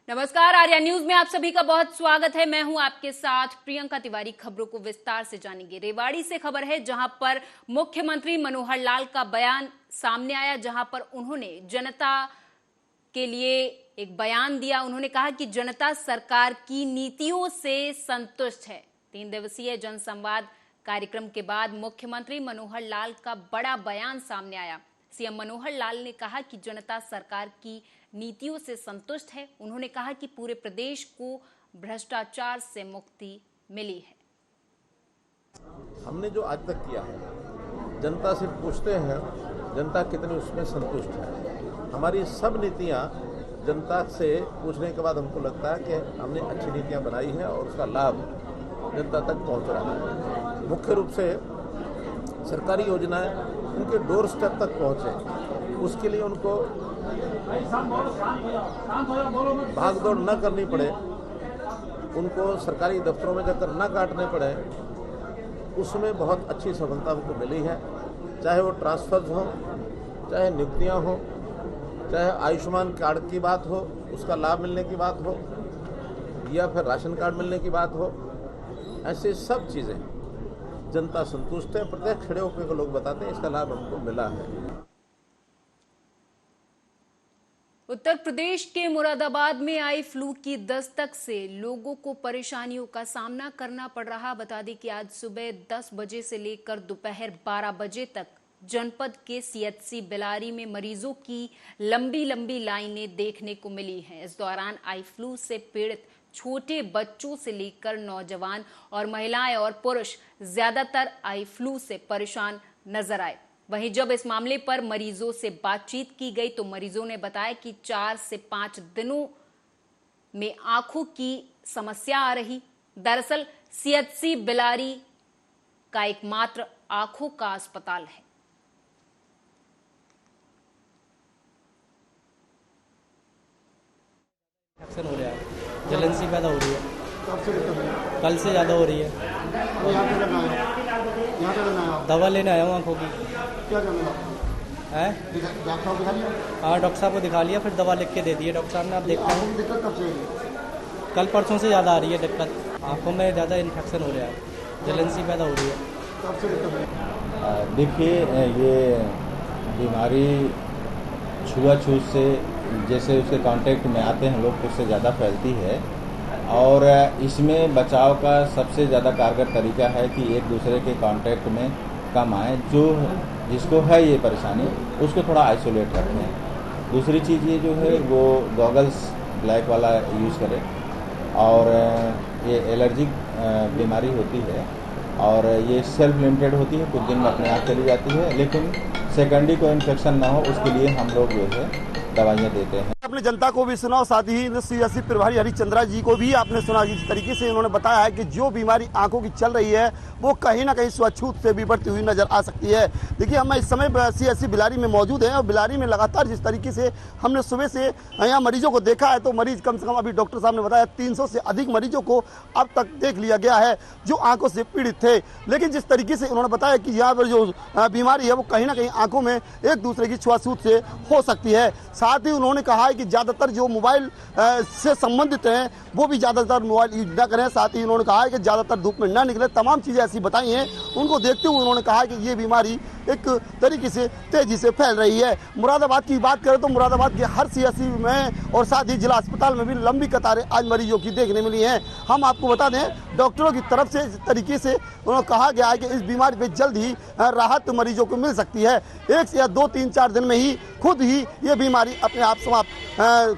नमस्कार, आर्या न्यूज में आप सभी का बहुत स्वागत है। मैं हूं आपके साथ प्रियंका तिवारी। खबरों को विस्तार से जानेंगे। रेवाड़ी से खबर है, जहां पर मुख्यमंत्री मनोहर लाल का बयान सामने आया, जहां पर उन्होंने जनता के लिए एक बयान दिया। उन्होंने कहा कि जनता सरकार की नीतियों से संतुष्ट है। 3 दिवसीय जनसंवाद कार्यक्रम के बाद मुख्यमंत्री मनोहर लाल का बड़ा बयान सामने आया। सीएम मनोहर लाल ने कहा कि जनता सरकार की नीतियों से संतुष्ट है। उन्होंने कहा कि पूरे प्रदेश को भ्रष्टाचार से मुक्ति मिली है। हमने जो आज तक किया है, जनता से पूछते हैं जनता कितनी उसमें संतुष्ट है। हमारी सब नीतियां जनता से पूछने के बाद हमको लगता है कि हमने अच्छी नीतियां बनाई हैं और उसका लाभ जनता तक पहुंच रहा है। मुख्य रूप से सरकारी योजनाएं उनके डोर स्टेप तक पहुंचे, उसके लिए उनको भाग दौड़ न करनी पड़े, उनको सरकारी दफ्तरों में जाकर न काटने पड़े, उसमें बहुत अच्छी सफलता हमको मिली है। चाहे वो ट्रांसफर्स हो, चाहे नियुक्तियां हो, चाहे आयुष्मान कार्ड की बात हो, उसका लाभ मिलने की बात हो, या फिर राशन कार्ड मिलने की बात हो, ऐसे सब चीज़ें जनता संतुष्ट है। प्रत्येक खड़े होकर लोग बताते हैं इसका लाभ हमको मिला है। उत्तर प्रदेश के मुरादाबाद में आई फ्लू की दस्तक से लोगों को परेशानियों का सामना करना पड़ रहा। बता दें कि आज सुबह 10 बजे से लेकर दोपहर 12 बजे तक जनपद के सीएचसी बिलारी में मरीजों की लंबी लंबी लाइनें देखने को मिली हैं। इस दौरान आई फ्लू से पीड़ित छोटे बच्चों से लेकर नौजवान और महिलाएं और पुरुष ज्यादातर आई फ्लू से परेशान नजर आए। वहीं जब इस मामले पर मरीजों से बातचीत की गई तो मरीजों ने बताया कि 4 से 5 दिनों में आंखों की समस्या आ रही। दरअसल सीएचसी बिलारी का एकमात्र आंखों का अस्पताल है। अक्सर हो रहा है, जलन सी पैदा हो रही है। कल से ज़्यादा हो रही है। दवा लेने आया हूँ आँखों की। क्या करना है? हाँ, डॉक्टर साहब को दिखा लिया, फिर दवा लिख के दे दी है डॉक्टर साहब ने। आप देखते हैं दिक्कत कब से? कल परसों से ज़्यादा आ रही है दिक्कत। आँखों में ज़्यादा इन्फेक्शन हो रहा है, जलन सी पैदा हो रही है। कब से दिक्कत है? देखिए, ये बीमारी छुआछूत से, जैसे उसके कांटेक्ट में आते हैं लोग, उससे ज़्यादा फैलती है। और इसमें बचाव का सबसे ज़्यादा कारगर तरीका है कि एक दूसरे के कांटेक्ट में कम आए। जो जिसको है ये परेशानी, उसको थोड़ा आइसोलेट रखें। दूसरी चीज़ ये जो है वो गॉगल्स ब्लैक वाला यूज़ करें। और ये एलर्जिक बीमारी होती है और ये सेल्फ लिमिटेड होती है, कुछ दिन में अपने आप चली जाती है, लेकिन सेकेंडरी को इन्फेक्शन ना हो उसके लिए हम लोग जो है दवाइयाँ देते हैं। अपने जनता को भी सुना और साथ ही सीएचसी प्रभारी हरिचंद्रा जी को भी आपने सुना। जिस तरीके से उन्होंने बताया है कि जो बीमारी आंखों की चल रही है वो कहीं ना कहीं छुआछूत से भी बढ़ती हुई नजर आ सकती है। देखिए, हम इस समय सीएचसी बिलारी में मौजूद हैं और बिलारी में लगातार जिस तरीके से हमने सुबह से यहाँ मरीजों को देखा है, तो मरीज कम से कम, अभी डॉक्टर साहब ने बताया, 300 से अधिक मरीजों को अब तक देख लिया गया है जो आंखों से पीड़ित थे। लेकिन जिस तरीके से उन्होंने बताया कि यहाँ पर जो बीमारी है वो कहीं ना कहीं आंखों में एक दूसरे की छुआछूत से हो सकती है। साथ ही उन्होंने कहा है कि ज़्यादातर जो मोबाइल से संबंधित हैं वो भी ज़्यादातर मोबाइल यूज न करें। साथ ही उन्होंने कहा है कि ज़्यादातर धूप में ना निकले। तमाम चीज़ें ऐसी बताई हैं। उनको देखते हुए उन्होंने कहा कि ये बीमारी एक तरीके से तेजी से फैल रही है। मुरादाबाद की बात करें तो मुरादाबाद के हर सीएचसी में और साथ ही जिला अस्पताल में भी लंबी कतारें आज मरीजों की देखने मिली हैं। हम आपको बता दें, डॉक्टरों की तरफ से इस तरीके से उन्होंने कहा गया है कि इस बीमारी पर जल्द ही राहत मरीजों को मिल सकती है। 1 या 2, 3, 4 दिन में ही खुद ही ये बीमारी अपने आप समाप्त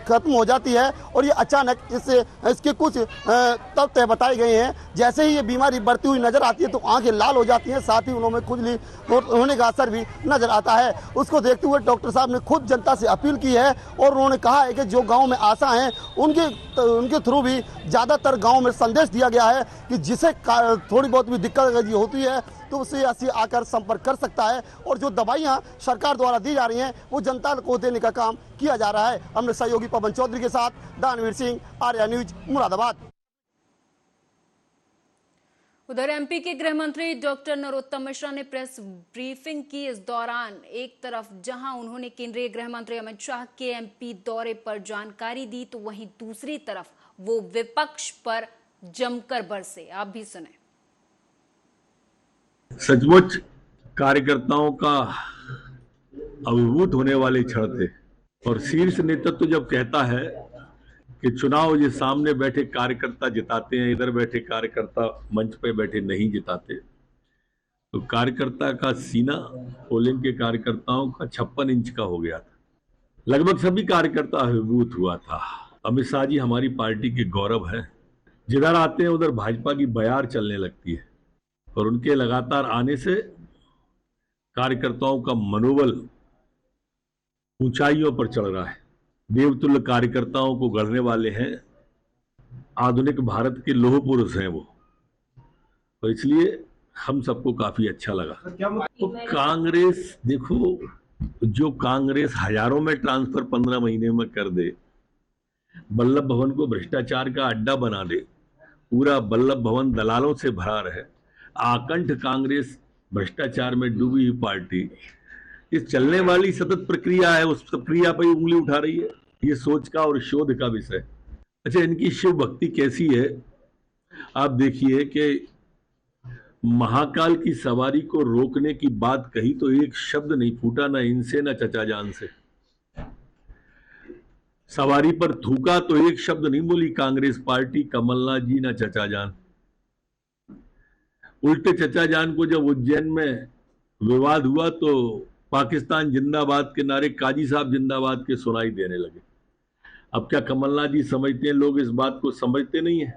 खत्म हो जाती है। और ये अचानक इसके कुछ तथ्य बताए गए हैं। जैसे ही ये बीमारी बढ़ती हुई नजर आती है तो आंखें लाल हो जाती हैं, साथ ही उन्होंने खुजली होने का असर भी नजर आता है। उसको देखते हुए डॉक्टर साहब ने खुद जनता से अपील की है और उन्होंने कहा है कि जो गांव में आशा हैं उनके थ्रू भी ज़्यादातर गांव में संदेश दिया गया है कि जिसे थोड़ी बहुत भी दिक्कत होती है तो उससे ऐसी आकर संपर्क कर सकता है। और जो दवाइयाँ सरकार द्वारा दी जा रही हैं वो जनता को देने का काम किया जा रहा है। हमने सहयोगी पवन चौधरी के साथ दानवीर सिंह, आर्या न्यूज, मुरादाबाद। उधर एमपी के गृह मंत्री डॉक्टर नरोत्तम मिश्रा ने प्रेस ब्रीफिंग की। इस दौरान एक तरफ जहां उन्होंने केंद्रीय गृह मंत्री अमित शाह के एमपी दौरे पर जानकारी दी, तो वहीं दूसरी तरफ वो विपक्ष पर जमकर बरसे। आप भी सुने। सचमुच कार्यकर्ताओं का अभिभूत होने वाले क्षण थे और शीर्ष नेतृत्व जब कहता है कि चुनाव ये सामने बैठे कार्यकर्ता जिताते हैं, इधर बैठे कार्यकर्ता मंच पे बैठे नहीं जिताते, तो कार्यकर्ता का सीना पोलिंग के कार्यकर्ताओं का 56 इंच का हो गया था। लगभग सभी कार्यकर्ता अभिभूत हुआ था। अमित शाह जी हमारी पार्टी के गौरव है। जिधर आते हैं उधर भाजपा की बयार चलने लगती है और उनके लगातार आने से कार्यकर्ताओं का मनोबल ऊंचाइयों पर चढ़ रहा है। देवतुल्य कार्यकर्ताओं को गढ़ने वाले हैं, आधुनिक भारत के लौह पुरुष हैं वो, और इसलिए हम सबको काफी अच्छा लगा। तो कांग्रेस देखो, जो कांग्रेस हजारों में ट्रांसफर 15 महीने में कर दे, वल्लभ भवन को भ्रष्टाचार का अड्डा बना दे, पूरा वल्लभ भवन दलालों से भरा रहे, आकंठ कांग्रेस भ्रष्टाचार में डूबी हुई पार्टी इस चलने वाली सतत प्रक्रिया है, उस प्रक्रिया पर उंगली उठा रही है। ये सोच का और शोध का विषय। अच्छा, इनकी शिव भक्ति कैसी है आप देखिए कि महाकाल की सवारी को रोकने की बात कही तो एक शब्द नहीं फूटा, ना इनसे ना चचा जान से। सवारी पर थूका तो एक शब्द नहीं बोली कांग्रेस पार्टी, कमलनाथ जी, ना चचा जान। उल्टे चचा जान को जब उज्जैन में विवाद हुआ तो पाकिस्तान जिंदाबाद के नारे काजी साहब जिंदाबाद के सुनाई देने लगे। अब क्या कमलनाथ जी समझते हैं लोग इस बात को? समझते नहीं है।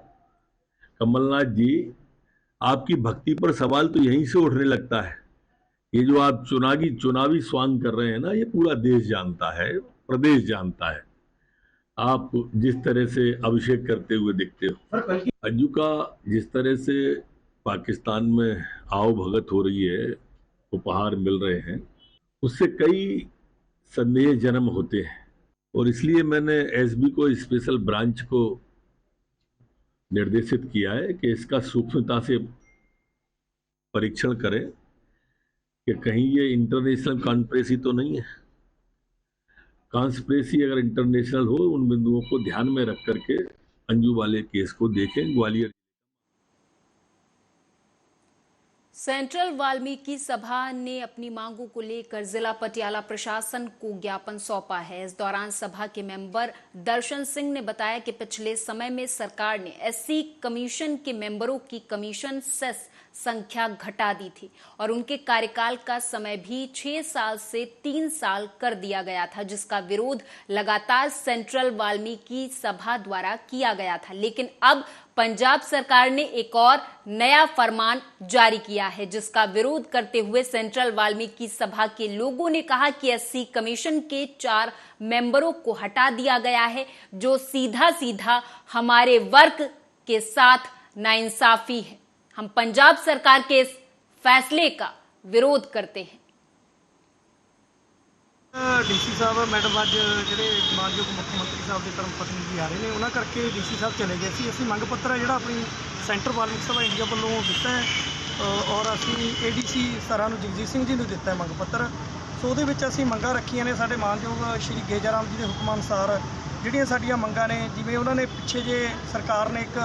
कमलनाथ जी, आपकी भक्ति पर सवाल तो यहीं से उठने लगता है। ये जो आप चुनावी स्वांग कर रहे हैं ना, ये पूरा देश जानता है, प्रदेश जानता है। आप जिस तरह से अभिषेक करते हुए दिखते हो, अंजू का जिस तरह से पाकिस्तान में आओ भगत हो रही है, उपहार मिल रहे हैं, उससे कई संदेह जन्म होते हैं। और इसलिए मैंने एसबी को स्पेशल ब्रांच को निर्देशित किया है कि इसका सूक्ष्मता से परीक्षण करें कि कहीं ये इंटरनेशनल कॉन्स्पिरेसी तो नहीं है। कॉन्स्पिरेसी अगर इंटरनेशनल हो, उन बिंदुओं को ध्यान में रख करके अंजू वाले केस को देखें। ग्वालियर सेंट्रल वाल्मीकि सभा ने अपनी मांगों को लेकर जिला पटियाला प्रशासन को ज्ञापन सौंपा है। इस दौरान सभा के मेंबर दर्शन सिंह ने बताया कि पिछले समय में सरकार ने एससी कमीशन के मेंबरों की कमीशन सेस संख्या घटा दी थी और उनके कार्यकाल का समय भी 6 साल से 3 साल कर दिया गया था, जिसका विरोध लगातार सेंट्रल वाल्मीकि सभा द्वारा किया गया था। लेकिन अब पंजाब सरकार ने एक और नया फरमान जारी किया है, जिसका विरोध करते हुए सेंट्रल वाल्मीकि सभा के लोगों ने कहा कि एससी कमीशन के 4 मेंबरों को हटा दिया गया है, जो सीधा सीधा हमारे वर्ग के साथ नाइंसाफी है। हम पंजाब सरकार के इस फैसले का विरोध करते हैं। ਡੀਸੀ ਸਾਹਿਬ ਮੈਡਮ ਅੱਜ ਜਿਹੜੇ ਮਾਨਯੋਗ ਮੁੱਖ ਮੰਤਰੀ ਸਾਹਿਬ ਦੇ ਧਰਮ ਪਤਨੀ ਜੀ ਆ ਰਹੇ ਨੇ, ਉਹਨਾਂ ਕਰਕੇ ਡੀਸੀ ਸਾਹਿਬ ਚਲੇ ਗਏ ਸੀ। ਅਸੀਂ ਮੰਗ ਪੱਤਰ ਹੈ ਜਿਹੜਾ ਆਪਣੀ ਸੈਂਟਰ ਵਾਲਮੀਕ ਸਭਾ ਇੰਡੀਆ ਵੱਲੋਂ ਦਿੱਤਾ ਹੈ ਔਰ ਅਸੀਂ ਏਡੀਸੀ ਸਰਾਂ ਨੂੰ ਜਗਜੀਤ ਸਿੰਘ ਜੀ ਨੂੰ ਦਿੱਤਾ ਹੈ ਮੰਗ ਪੱਤਰ। ਸੋ ਉਹਦੇ ਵਿੱਚ ਅਸੀਂ ਮੰਗਾਂ ਰੱਖੀਆਂ ਨੇ ਸਾਡੇ ਮਾਨਯੋਗ ਸ਼੍ਰੀ ਗੇਜਾਰਾਮ ਜੀ ਦੇ ਹੁਕਮ ਅਨੁਸਾਰ ਜਿਹੜੀਆਂ ਸਾਡੀਆਂ ਮੰਗਾਂ ਨੇ, ਜਿਵੇਂ ਉਹਨਾਂ ਨੇ ਪਿੱਛੇ ਜੇ ਸਰਕਾਰ ਨੇ ਇੱਕ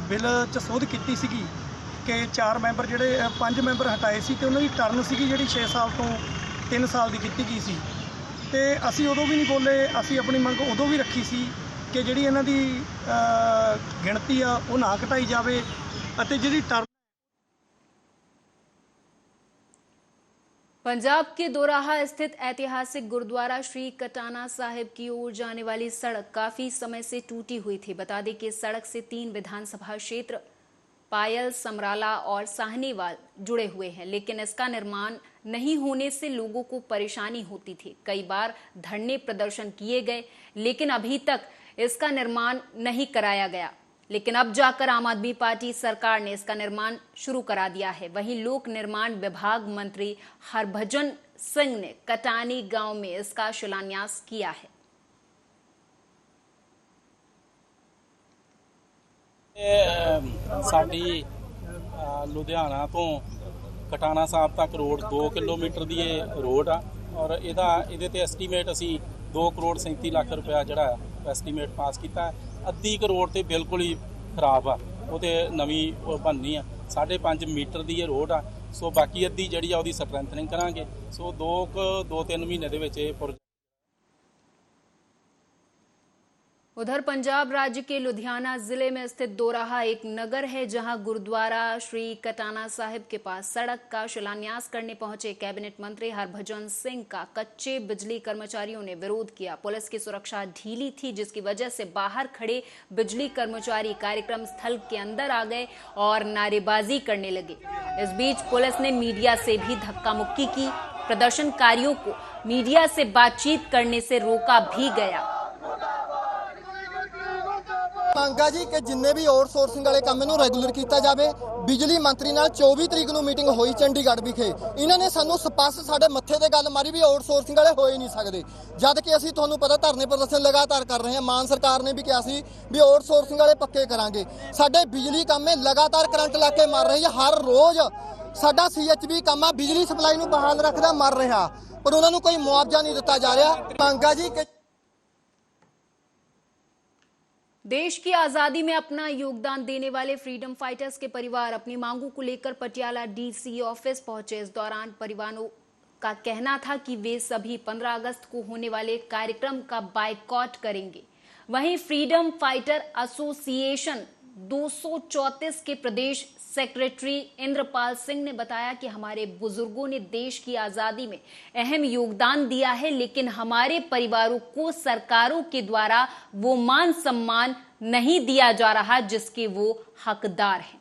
ਬਿੱਲ 'ਚ ਸੋਧ ਕੀਤੀ ਸੀਗੀ ਕਿ 4 ਮੈਂਬਰ ਜਿਹੜੇ 5 ਮੈਂਬਰ ਹਟਾਏ ਸੀ ਤੇ ਉਹਨਾਂ ਦੀ ਟਰਮ ਸੀਗੀ ਜਿਹੜੀ 6 ਸਾਲ ਤੋਂ 3 ਸਾਲ ਦੀ ਕੀਤੀ ਗਈ ਸੀ। ਤੇ ਅਸੀਂ ਉਦੋਂ ਵੀ ਨਹੀਂ ਬੋਲੇ, ਅਸੀਂ ਆਪਣੀ ਮੰਗ ਉਦੋਂ ਵੀ ਰੱਖੀ ਸੀ ਕਿ ਜਿਹੜੀ ਇਹਨਾਂ ਦੀ ਗਿਣਤੀ ਆ ਉਹ ਨਾ ਘਟਾਈ ਜਾਵੇ ਅਤੇ ਜਿਹੜੀ ਟਰਮ। पंजाब के दोराहा स्थित ऐतिहासिक गुरुद्वारा श्री कटाना साहिब की ओर जाने वाली सड़क काफी समय से टूटी हुई थी। बता दें कि सड़क से 3 विधानसभा क्षेत्र पायल, समराला और साहनेवाल जुड़े हुए हैं, लेकिन इसका निर्माण नहीं होने से लोगों को परेशानी होती थी। कई बार धरने प्रदर्शन किए गए, लेकिन अभी तक इसका निर्माण नहीं कराया गया। लेकिन अब जाकर आम आदमी पार्टी सरकार ने इसका निर्माण शुरू करा दिया है। वहीं लोक निर्माण विभाग मंत्री हरभजन सिंह ने कटानी गांव में इसका शिलान्यास किया है। ਸਾਡੀ ਲੁਧਿਆਣਾ ਤੋਂ ਕਟਾਣਾ ਸਾਹਿਬ ਤੱਕ ਰੋਡ 2 ਕਿਲੋਮੀਟਰ ਦੀ ਇਹ ਰੋਡ ਆ ਔਰ ਇਹਦੇ ਤੇ ਐਸਟੀਮੇਟ ਅਸੀਂ 2 ਕਰੋੜ 37 ਲੱਖ ਰੁਪਇਆ ਜਿਹੜਾ ਐਸਟੀਮੇਟ ਪਾਸ ਕੀਤਾ। ਅੱਧੀ ਕਰੋੜ ਤੇ ਬਿਲਕੁਲ ਹੀ ਖਰਾਬ ਆ, ਉਹ ਤੇ ਨਵੀਂ ਬਣਨੀ ਆ। 5.5 ਮੀਟਰ ਦੀ ਇਹ ਰੋਡ ਆ, ਸੋ ਬਾਕੀ ਅੱਧੀ ਜਿਹੜੀ ਆ ਉਹਦੀ ਸਟਰੈਂਥਨਿੰਗ ਕਰਾਂਗੇ। ਸੋ 2-3 ਮਹੀਨੇ ਦੇ ਵਿੱਚ ਇਹ उधर पंजाब राज्य के लुधियाना जिले में स्थित दोराहा एक नगर है जहां गुरुद्वारा श्री कटाना साहिब के पास सड़क का शिलान्यास करने पहुंचे कैबिनेट मंत्री हरभजन सिंह का कच्चे बिजली कर्मचारियों ने विरोध किया। पुलिस की सुरक्षा ढीली थी जिसकी वजह से बाहर खड़े बिजली कर्मचारी कार्यक्रम स्थल के अंदर आ गए और नारेबाजी करने लगे। इस बीच पुलिस ने मीडिया से भी धक्का मुक्की की। प्रदर्शनकारियों को मीडिया से बातचीत करने से रोका भी गया। ਮੰਗਾ ਜੀ ਕਿ ਜਿੰਨੇ ਵੀ ਆਊਟਸੋਰਸਿੰਗ ਵਾਲੇ ਕੰਮ ਨੂੰ ਰੈਗੂਲਰ ਕੀਤਾ ਜਾਵੇ। ਬਿਜਲੀ ਮੰਤਰੀ ਨਾਲ 24 ਤਰੀਕ ਨੂੰ ਮੀਟਿੰਗ ਹੋਈ ਚੰਡੀਗੜ੍ਹ ਵਿਖੇ। ਇਹਨਾਂ ਨੇ ਸਾਨੂੰ ਸਪਸ਼ਟ ਸਾਡੇ ਮੱਥੇ ਤੇ ਗੱਲ ਮਾਰੀ ਵੀ ਆਊਟਸੋਰਸਿੰਗ ਵਾਲੇ ਹੋ ਹੀ ਨਹੀਂ ਸਕਦੇ, ਜਦ ਕਿ ਅਸੀਂ ਤੁਹਾਨੂੰ ਪਤਾ ਧਰਨੇ ਪ੍ਰਦਰਸ਼ਨ ਲਗਾਤਾਰ ਕਰ ਰਹੇ ਹਾਂ। ਮਾਨ ਸਰਕਾਰ ਨੇ ਵੀ ਕਿਹਾ ਸੀ ਵੀ ਆਊਟਸੋਰਸਿੰਗ ਵਾਲੇ ਪੱਕੇ ਕਰਾਂਗੇ। ਸਾਡੇ ਬਿਜਲੀ ਕੰਮ ਹੈ ਲਗਾਤਾਰ ਕਰੰਟ ਲਾ ਕੇ ਮਰ ਰਹੀ ਹੈ। ਹਰ ਰੋਜ਼ ਸਾਡਾ CHB ਕੰਮ ਆ ਬਿਜਲੀ ਸਪਲਾਈ ਨੂੰ ਬਹਾਲ ਰੱਖਦਾ ਮਰ ਰਿਹਾ, ਪਰ ਉਹਨਾਂ ਨੂੰ ਕੋਈ ਮੁਆਵਜ਼ਾ ਨਹੀਂ ਦਿੱਤਾ ਜਾ ਰਿਹਾ। ਮੰਗਾ ਜੀ ਕਿ देश की आजादी में अपना योगदान देने वाले फ्रीडम फाइटर्स के परिवार अपनी मांगों को लेकर पटियाला DC ऑफिस पहुंचे। इस दौरान परिवारों का कहना था कि वे सभी 15 अगस्त को होने वाले कार्यक्रम का बायकॉट करेंगे। वहीं फ्रीडम फाइटर एसोसिएशन 234 के प्रदेश सेक्रेटरी इंद्रपाल सिंह ने बताया कि हमारे बुजुर्गों ने देश की आजादी में अहम योगदान दिया है, लेकिन हमारे परिवारों को सरकारों के द्वारा वो मान सम्मान नहीं दिया जा रहा जिसके वो हकदार हैं।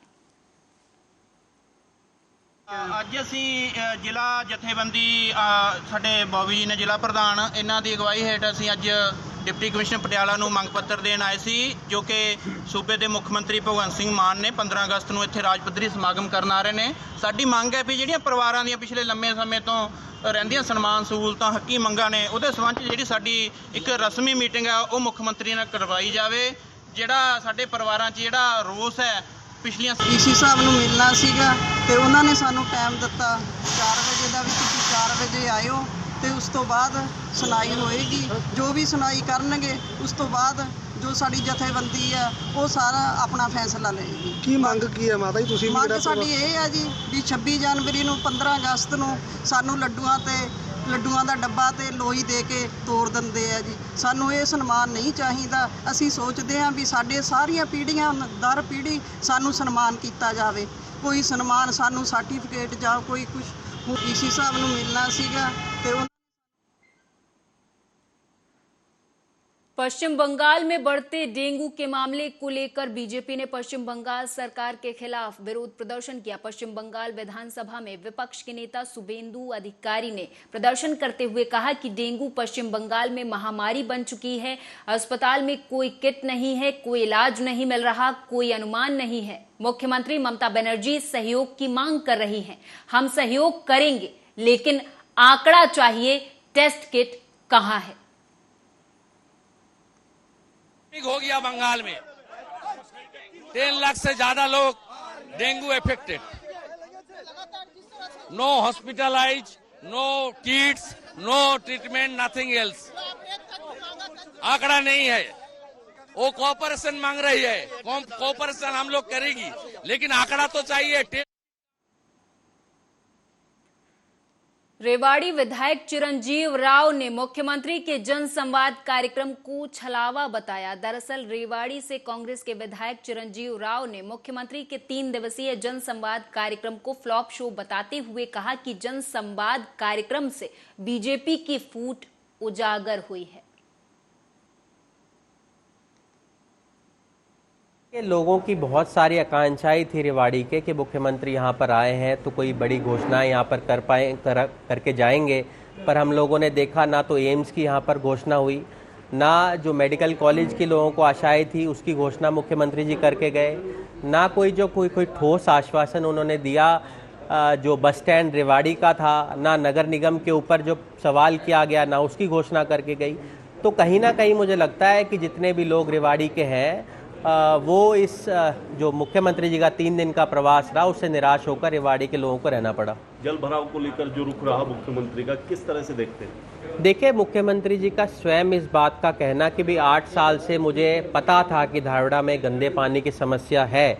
ਅੱਜ ਅਸੀਂ ਜ਼ਿਲ੍ਹਾ ਜਥੇਬੰਦੀ ਸਾਡੇ ਬੌਬੀ ਜੀ ਨੇ ਜ਼ਿਲ੍ਹਾ ਪ੍ਰਧਾਨ ਇਹਨਾਂ ਦੀ ਅਗਵਾਈ ਹੇਠ ਅਸੀਂ ਅੱਜ ਡਿਪਟੀ ਕਮਿਸ਼ਨਰ ਪਟਿਆਲਾ ਨੂੰ ਮੰਗ ਪੱਤਰ ਦੇਣ ਆਏ ਸੀ, ਜੋ ਕਿ ਸੂਬੇ ਦੇ ਮੁੱਖ ਮੰਤਰੀ ਭਗਵੰਤ ਸਿੰਘ ਮਾਨ ਨੇ 15 ਅਗਸਤ ਨੂੰ ਇੱਥੇ ਰਾਜ ਪੱਧਰੀ ਸਮਾਗਮ ਕਰਨ ਆ ਰਹੇ ਨੇ। ਸਾਡੀ ਮੰਗ ਹੈ ਵੀ ਜਿਹੜੀਆਂ ਪਰਿਵਾਰਾਂ ਦੀਆਂ ਪਿਛਲੇ ਲੰਮੇ ਸਮੇਂ ਤੋਂ ਰਹਿੰਦੀਆਂ ਸਨਮਾਨ ਸਹੂਲਤਾਂ ਹੱਕੀ ਮੰਗਾਂ ਨੇ, ਉਹਦੇ ਸੰਬੰਧ 'ਚ ਜਿਹੜੀ ਸਾਡੀ ਇੱਕ ਰਸਮੀ ਮੀਟਿੰਗ ਹੈ ਉਹ ਮੁੱਖ ਮੰਤਰੀ ਨਾਲ ਕਰਵਾਈ ਜਾਵੇ। ਜਿਹੜਾ ਸਾਡੇ ਪਰਿਵਾਰਾਂ 'ਚ ਜਿਹੜਾ ਰੋਸ ਹੈ ਪਿਛਲੀਆਂ ਡੀਸੀ ਸਾਹਿਬ ਨੂੰ ਮਿਲਣਾ ਸੀਗਾ ਤੇ ਉਹਨਾਂ ਨੇ ਸਾਨੂੰ ਟਾਈਮ ਦਿੱਤਾ 4 ਵਜੇ ਦਾ, ਵੀ ਤੁਸੀਂ 4 ਵਜੇ ਆਇਓ ਤੇ ਉਸ ਤੋਂ ਬਾਅਦ ਸੁਣਾਈ ਹੋਏਗੀ। ਜੋ ਵੀ ਸੁਣਾਈ ਕਰਨਗੇ ਉਸ ਤੋਂ ਬਾਅਦ ਜੋ ਸਾਡੀ ਜਥੇਬੰਦੀ ਆ ਉਹ ਸਾਰਾ ਆਪਣਾ ਫੈਸਲਾ ਲਏਗੀ। ਕੀ ਮੰਗ ਕੀ ਹੈ ਮਾਤਾ ਜੀ ਤੁਸੀਂ? ਮੰਗ ਸਾਡੀ ਇਹ ਆ ਜੀ ਵੀ 26 ਜਨਵਰੀ ਨੂੰ 15 ਅਗਸਤ ਨੂੰ ਸਾਨੂੰ ਲੱਡੂਆਂ ਦਾ ਡੱਬਾ ਤੇ ਲੋਈ ਦੇ ਕੇ ਤੋੜ ਦਿੰਦੇ ਆ ਜੀ। ਸਾਨੂੰ ਇਹ ਸਨਮਾਨ ਨਹੀਂ ਚਾਹੀਦਾ। ਅਸੀਂ ਸੋਚਦੇ ਹਾਂ ਵੀ ਸਾਡੇ ਸਾਰੀਆਂ ਪੀੜ੍ਹੀਆਂ ਦਰ ਪੀੜ੍ਹੀ ਸਾਨੂੰ ਸਨਮਾਨ ਕੀਤਾ ਜਾਵੇ। ਕੋਈ ਸਨਮਾਨ ਸਾਨੂੰ ਸਰਟੀਫਿਕੇਟ ਜਾਂ ਕੋਈ ਕੁਝ ਡੀਸੀ ਸਾਹਿਬ ਨੂੰ ਮਿਲਣਾ ਸੀਗਾ ਤੇ पश्चिम बंगाल में बढ़ते डेंगू के मामले को लेकर बीजेपी ने पश्चिम बंगाल सरकार के खिलाफ विरोध प्रदर्शन किया। पश्चिम बंगाल विधानसभा में विपक्ष के नेता शुभेंदु अधिकारी ने प्रदर्शन करते हुए कहा कि डेंगू पश्चिम बंगाल में महामारी बन चुकी है। अस्पताल में कोई किट नहीं है, कोई इलाज नहीं मिल रहा, कोई अनुमान नहीं है। मुख्यमंत्री ममता बनर्जी सहयोग की मांग कर रही हैं। हम सहयोग करेंगे, लेकिन आंकड़ा चाहिए। टेस्ट किट कहां है? हो गया बंगाल में 10 लाख से ज्यादा लोग dengue affected. No hospitalize, no kits, no treatment, nothing else. आंकड़ा नहीं है। वो कोऑपरेशन मांग रही है, कोऑपरेशन हम लोग करेगी, लेकिन आंकड़ा तो चाहिए। रेवाड़ी विधायक चिरंजीव राव ने मुख्यमंत्री के जन संवाद कार्यक्रम को छलावा बताया। दरअसल रेवाड़ी से कांग्रेस के विधायक चिरंजीव राव ने मुख्यमंत्री के 3 दिवसीय जन संवाद कार्यक्रम को फ्लॉप शो बताते हुए कहा कि जन संवाद कार्यक्रम से बीजेपी की फूट उजागर हुई है। लोगों की बहुत सारी आकांक्षाएं थी रेवाड़ी के कि मुख्यमंत्री यहाँ पर आए हैं तो कोई बड़ी घोषणाएं यहाँ पर करके जाएंगे, पर हम लोगों ने देखा ना तो एम्स की यहाँ पर घोषणा हुई, ना जो मेडिकल कॉलेज के लोगों को आशाएं थी उसकी घोषणा मुख्यमंत्री जी करके गए, ना कोई ठोस आश्वासन उन्होंने दिया। जो बस स्टैंड रेवाड़ी का था, ना नगर निगम के ऊपर जो सवाल किया गया, ना उसकी घोषणा करके गई। तो कहीं ना कहीं मुझे लगता है कि जितने भी लोग रेवाड़ी के हैं वो इस जो मुख्यमंत्री जी का 3 दिन का प्रवास रहा उससे निराश होकर रेवाड़ी के लोगों को रहना पड़ा। जल भराव को लेकर जो रुख रहा मुख्यमंत्री का, किस तरह से देखते हैं? देखिए, मुख्यमंत्री जी का स्वयं इस बात का कहना कि भी 8 साल से मुझे पता था कि धारवाड़ा में गंदे पानी की समस्या है,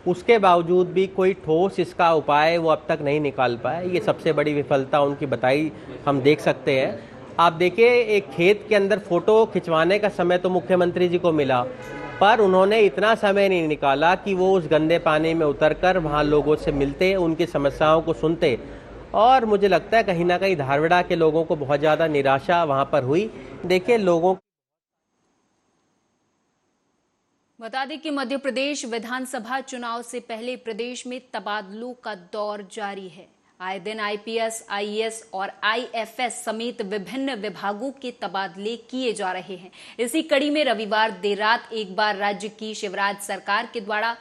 उसके बावजूद भी कोई ठोस इसका उपाय वो अब तक नहीं निकाल पाए। ये सबसे बड़ी विफलता उनकी बताई हम देख सकते हैं। आप देखिए, एक खेत के अंदर फोटो खिंचवाने का समय तो मुख्यमंत्री जी को मिला, पर उन्होंने इतना समय नहीं निकाला कि वो उस गंदे पानी में उतरकर वहाँ लोगों से मिलते, उनकी समस्याओं को सुनते। और मुझे लगता है कहीं ना कहीं धारवाड़ा के लोगों को बहुत ज़्यादा निराशा वहाँ पर हुई। देखिए, लोगों बता दें कि मध्य प्रदेश विधानसभा चुनाव से पहले प्रदेश में तबादलों का दौर जारी है। आए दिन आईपीएस, आईएएस और आईएफएस समेत विभिन्न विभागों के तबादले किए जा रहे हैं। इसी कड़ी में रविवार देर रात एक बार राज्य की शिवराज सरकार के द्वारा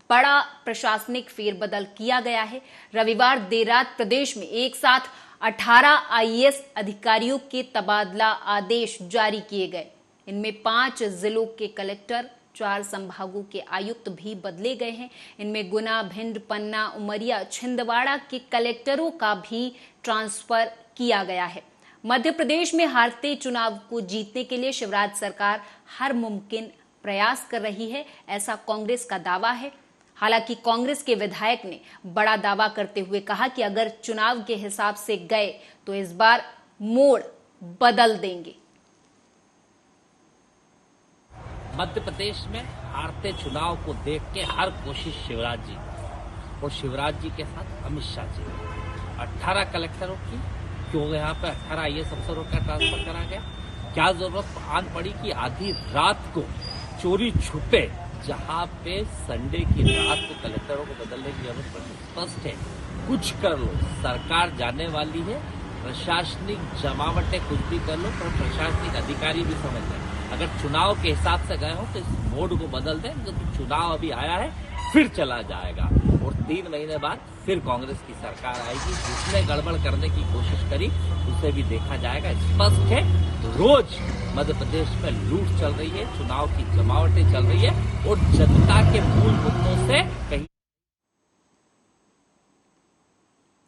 बड़ा प्रशासनिक फेरबदल किया गया है। रविवार देर रात प्रदेश में एक साथ 18 आईएएस अधिकारियों के तबादला आदेश जारी किए गए। इनमें 5 जिलों के कलेक्टर, 4 संभागों के आयुक्त भी बदले गए हैं। इनमें गुना, भिंड, पन्ना, उमरिया, छिंदवाड़ा के कलेक्टरों का भी ट्रांसफर किया गया है। मध्य प्रदेश में हारते चुनाव को जीतने के लिए शिवराज सरकार हर मुमकिन प्रयास कर रही है, ऐसा कांग्रेस का दावा है। हालांकि कांग्रेस के विधायक ने बड़ा दावा करते हुए कहा कि अगर चुनाव के हिसाब से गए तो इस बार मोड़ बदल देंगे। मध्य प्रदेश में हारते चुनाव को देख के हर कोशिश शिवराज जी और शिवराज जी के साथ अमित शाह जी, 18 कलेक्टरों की क्यों यहाँ पे 18 आईएएस अफसरों का ट्रांसफर करा गया? क्या जरूरत आन पड़ी कि आधी रात को चोरी छुपे, जहाँ पे संडे की रात को कलेक्टरों को बदलने की जरूरत पड़ी? स्पष्ट है, कुछ कर लो, सरकार जाने वाली है। प्रशासनिक जमावटें कुछ भी कर लो, पर प्रशासनिक अधिकारी भी समझ लें। अगर चुनाव के हिसाब से गए हो तो इस मोड को बदल दें, क्योंकि चुनाव अभी आया है, फिर चला जाएगा और 3 महीने बाद फिर कांग्रेस की सरकार आएगी। जिसने गड़बड़ करने की कोशिश करी उसे भी देखा जाएगा। स्पष्ट है, रोज मध्य प्रदेश में लूट चल रही है, चुनाव की जमावटें चल रही है और जनता के मूल मुद्दों से कहीं।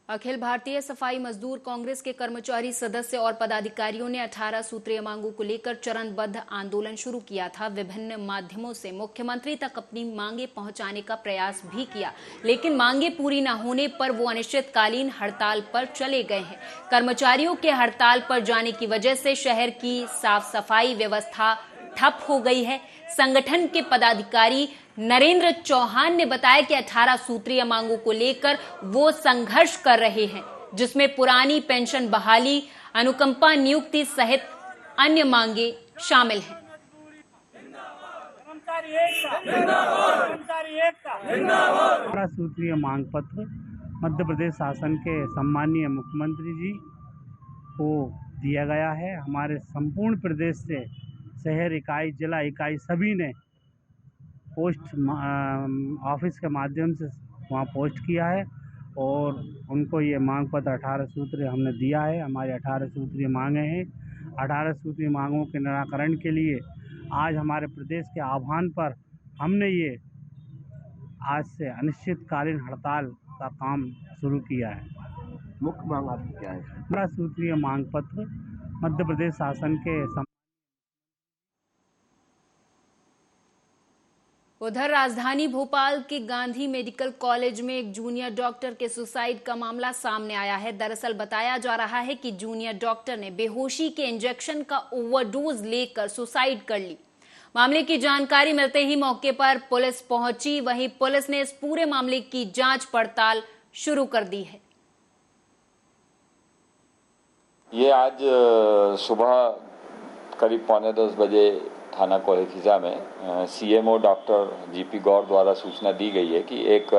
अखिल भारतीय सफाई मजदूर कांग्रेस के कर्मचारी, सदस्य और पदाधिकारियों ने 18 सूत्रीय मांगों को लेकर चरणबद्ध आंदोलन शुरू किया था। विभिन्न माध्यमों से मुख्यमंत्री तक अपनी मांगे पहुंचाने का प्रयास भी किया, लेकिन मांगे पूरी न होने पर वो अनिश्चितकालीन हड़ताल पर चले गए हैं। कर्मचारियों के हड़ताल पर जाने की वजह से शहर की साफ सफाई व्यवस्था ठप हो गई है। संगठन के पदाधिकारी नरेंद्र चौहान ने बताया कि 18 सूत्रीय मांगों को लेकर वो संघर्ष कर रहे हैं, जिसमें पुरानी पेंशन बहाली, अनुकंपा नियुक्ति सहित अन्य मांगे शामिल हैं। 18 सूत्रीय मांग पत्र मध्य प्रदेश शासन के सम्मानीय मुख्यमंत्री जी को दिया गया है। हमारे संपूर्ण प्रदेश से शहर इकाई, जिला इकाई सभी ने पोस्ट ऑफिस के माध्यम से वहाँ पोस्ट किया है और उनको ये मांग पत्र 18 सूत्रीय हमने दिया है। हमारी 18 सूत्रीय मांगें हैं। 18 सूत्रीय मांगों के निराकरण के लिए आज हमारे प्रदेश के आह्वान पर हमने ये आज से अनिश्चितकालीन हड़ताल का काम शुरू किया है। मुख्य मांग आपकी क्या है? 18 सूत्रीय मांग पत्र मध्य प्रदेश शासन के उधर राजधानी भोपाल के गांधी मेडिकल कॉलेज में एक जूनियर डॉक्टर के सुसाइड का मामला सामने आया है। दरअसल बताया जा रहा है कि जूनियर डॉक्टर ने बेहोशी के इंजेक्शन का ओवरडोज लेकर सुसाइड कर ली। मामले की जानकारी मिलते ही मौके पर पुलिस पहुंची। वहीं पुलिस ने इस पूरे मामले की जांच पड़ताल शुरू कर दी है। ये आज सुबह करीब 9:45 बजे थाना कोल्हापुर में सीएमओ डॉक्टर जीपी गौर द्वारा सूचना दी गई है कि एक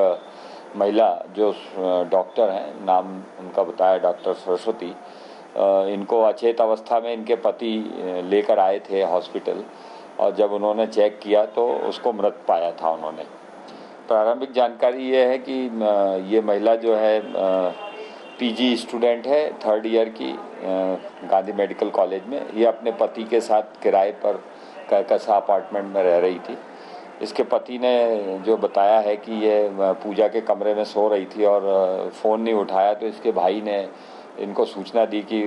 महिला जो डॉक्टर हैं, नाम उनका बताया डॉक्टर सरस्वती, इनको अचेत अवस्था में इनके पति लेकर आए थे हॉस्पिटल और जब उन्होंने चेक किया तो उसको मृत पाया था उन्होंने। प्रारंभिक जानकारी ये है कि ये महिला जो है पीजी स्टूडेंट है, 3rd ईयर की गांधी मेडिकल कॉलेज में। ये अपने पति के साथ किराए पर कैकसा अपार्टमेंट में रह रही थी। इसके पति ने जो बताया है कि ये पूजा के कमरे में सो रही थी और फ़ोन नहीं उठाया, तो इसके भाई ने इनको सूचना दी कि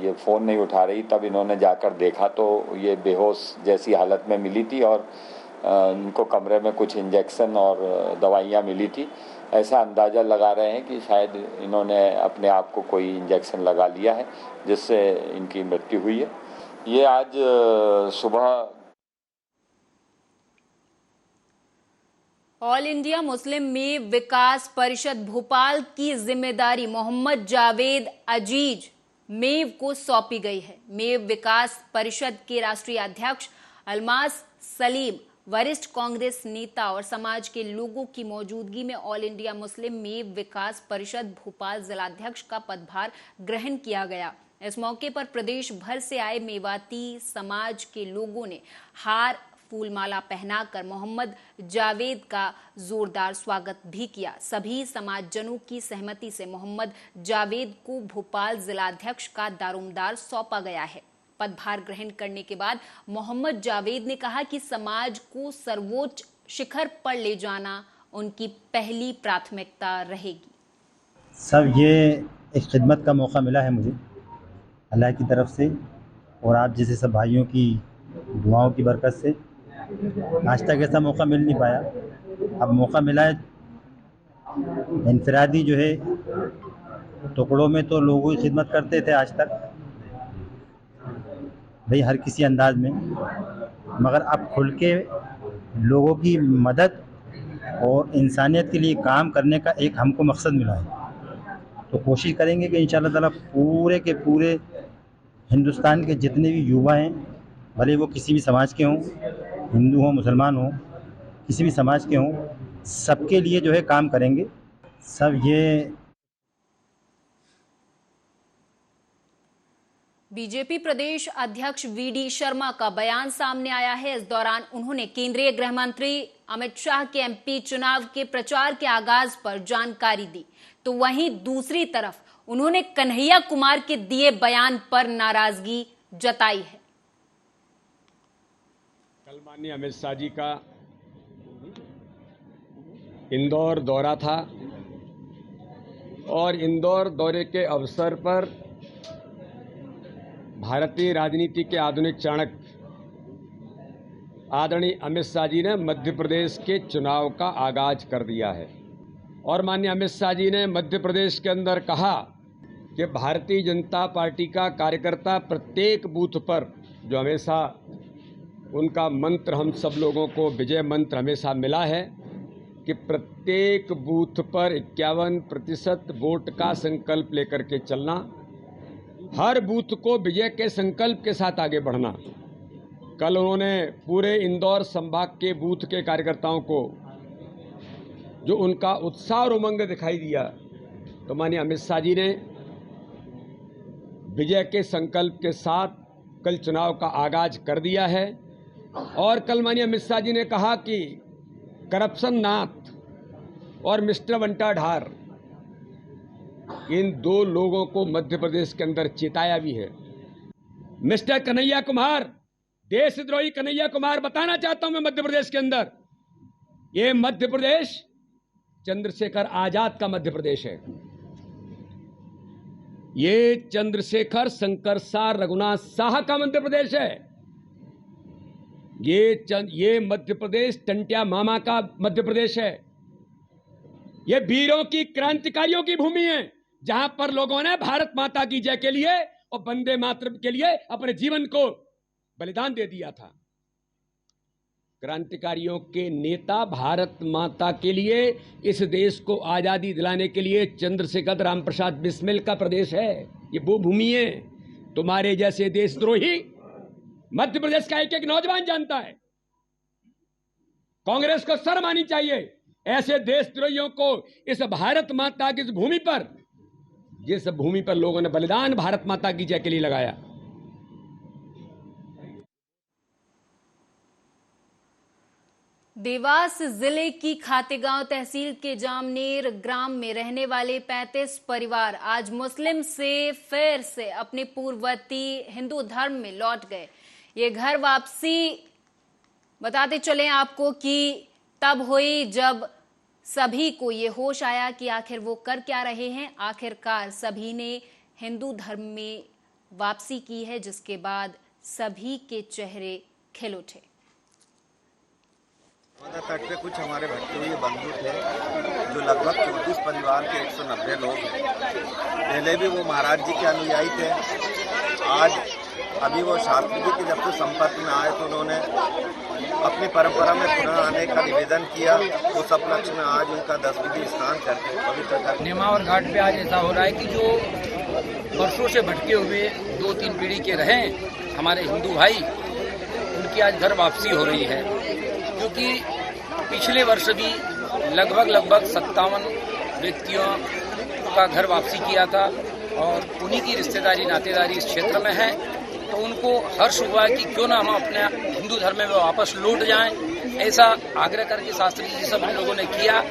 ये फ़ोन नहीं उठा रही। तब इन्होंने जाकर देखा तो ये बेहोश जैसी हालत में मिली थी और इनको कमरे में कुछ इंजेक्शन और दवाइयाँ मिली थी। ऐसा अंदाज़ा लगा रहे हैं कि शायद इन्होंने अपने आप को कोई इंजेक्शन लगा लिया है जिससे इनकी मृत्यु हुई है। ये आज सुबह ऑल इंडिया मुस्लिम मेव विकास परिषद भोपाल की जिम्मेदारी मोहम्मद जावेद अजीज मेव को सौंपी गई है। मेव विकास परिषद के राष्ट्रीय अध्यक्ष अलमास सलीम, वरिष्ठ कांग्रेस नेता और समाज के लोगों की मौजूदगी में ऑल इंडिया मुस्लिम मेव विकास परिषद भोपाल जिलाध्यक्ष का पदभार ग्रहण किया गया। इस मौके पर प्रदेश भर से आए मेवाती समाज के लोगों ने हार फूलमाला पहनाकर मोहम्मद जावेद का जोरदार स्वागत भी किया। सभी समाजजनों की सहमति से मोहम्मद जावेद को भोपाल जिलाध्यक्ष का दारोमदार सौंपा गया है। पदभार ग्रहण करने के बाद मोहम्मद जावेद ने कहा कि समाज को सर्वोच्च शिखर पर ले जाना उनकी पहली प्राथमिकता रहेगी। सब ये एक खिदमत का मौका मिला है मुझे अल्लाह की तरफ से और आप जैसे सब भाइयों की दुआओं की बरकत से। आज तक ऐसा मौका मिल नहीं पाया, अब मौका मिला है। इनफरादी जो है टुकड़ों में तो लोगों की खिदमत करते थे आज तक भाई हर किसी अंदाज में, मगर अब खुल के लोगों की मदद और इंसानियत के लिए काम करने का एक हमको मकसद मिला है। तो कोशिश करेंगे कि इंशाअल्लाह ताला पूरे के पूरे हिंदुस्तान के जितने भी युवा हैं, भले वो किसी भी समाज के हों, हिंदू हों, मुसलमान हों, किसी भी समाज के हों, सबके लिए जो है काम करेंगे। सब ये बीजेपी प्रदेश अध्यक्ष वीडी शर्मा का बयान सामने आया है। इस दौरान उन्होंने केंद्रीय गृह मंत्री अमित शाह के एमपी चुनाव के प्रचार के आगाज पर जानकारी दी, तो वहीं दूसरी तरफ उन्होंने कन्हैया कुमार के दिए बयान पर नाराजगी जताई है। कल माननीय अमित शाह जी का इंदौर दौरा था और इंदौर दौरे के अवसर पर भारतीय राजनीति के आधुनिक चाणक्य आदरणीय अमित शाह जी ने मध्य प्रदेश के चुनाव का आगाज कर दिया है। और माननीय अमित शाह जी ने मध्य प्रदेश के अंदर कहा कि भारतीय जनता पार्टी का कार्यकर्ता प्रत्येक बूथ पर, जो हमेशा उनका मंत्र हम सब लोगों को विजय मंत्र हमेशा मिला है कि प्रत्येक बूथ पर 51% वोट का संकल्प लेकर के चलना, हर बूथ को विजय के संकल्प के साथ आगे बढ़ना। कल उन्होंने पूरे इंदौर संभाग के बूथ के कार्यकर्ताओं को जो उनका उत्साह और उमंग दिखाई दिया, तो माननीय अमित शाह जी ने विजय के संकल्प के साथ कल चुनाव का आगाज कर दिया है। और कल माननीय अमित शाह जी ने कहा कि करप्शन नाथ और मिस्टर वंटा ढार, इन दो लोगों को मध्य प्रदेश के अंदर चिताया भी है। मिस्टर कन्हैया कुमार, देशद्रोही कन्हैया कुमार, बताना चाहता हूं मैं मध्य प्रदेश के अंदर, ये मध्य प्रदेश चंद्रशेखर आजाद का मध्य प्रदेश है। ये चंद्रशेखर शंकर शाह रघुनाथ साह का मध्य प्रदेश है। ये मध्य प्रदेश टंट्या मामा का मध्य प्रदेश है। ये वीरों की, क्रांतिकारियों की भूमि है, जहां पर लोगों ने भारत माता की जय के लिए और वंदे मातरम के लिए अपने जीवन को बलिदान दे दिया था। क्रांतिकारियों के नेता भारत माता के लिए, इस देश को आजादी दिलाने के लिए चंद्रशेखर रामप्रसाद बिस्मिल का प्रदेश है। ये वो भूमि है। तुम्हारे जैसे देशद्रोही मध्य प्रदेश का एक एक नौजवान जानता है। कांग्रेस को शर्म आनी चाहिए ऐसे देशद्रोहियों को इस भारत माता की इस भूमि पर, जिस भूमि पर लोगों ने बलिदान भारत माता की जय के लिए लगाया। देवास जिले की खातेगांव तहसील के जामनेर ग्राम में रहने वाले 35 परिवार आज मुस्लिम से फिर से अपने पूर्ववर्ती हिंदू धर्म में लौट गए। ये घर वापसी बताते चलें आपको कि तब हुई जब सभी को ये होश आया कि आखिर वो कर क्या रहे हैं। आखिरकार सभी ने हिंदू धर्म में वापसी की है, जिसके बाद सभी के चेहरे खिल उठे। तट पे कुछ हमारे भटके हुए बंधु थे जो लगभग 34 परिवार के 190 लोग हैं। पहले भी वो महाराज जी के अनुयायी थे। आज अभी वो शास्त्री जी के जब से संपर्क में आए तो उन्होंने अपनी परंपरा में पुनः आने का निवेदन किया। उस उपलक्ष्य में आज उनका 10 विधि स्नान करके पवित्र कर नेमावर घाट पे आज ऐसा हो रहा है कि जो वर्षों से भटके हुए 2-3 पीढ़ी के रहे हमारे हिंदू भाई, उनकी आज घर वापसी हो रही है। क्योंकि पिछले वर्ष भी लगभग 57 व्यक्तियों का घर वापसी किया था और उन्हीं की रिश्तेदारी नातेदारी इस क्षेत्र में है। तो उनको हर्ष हुआ कि क्यों ना हम अपने हिंदू धर्म में वापस लौट जाएं। ऐसा आग्रह करके शास्त्री जी सब लोगों ने किया।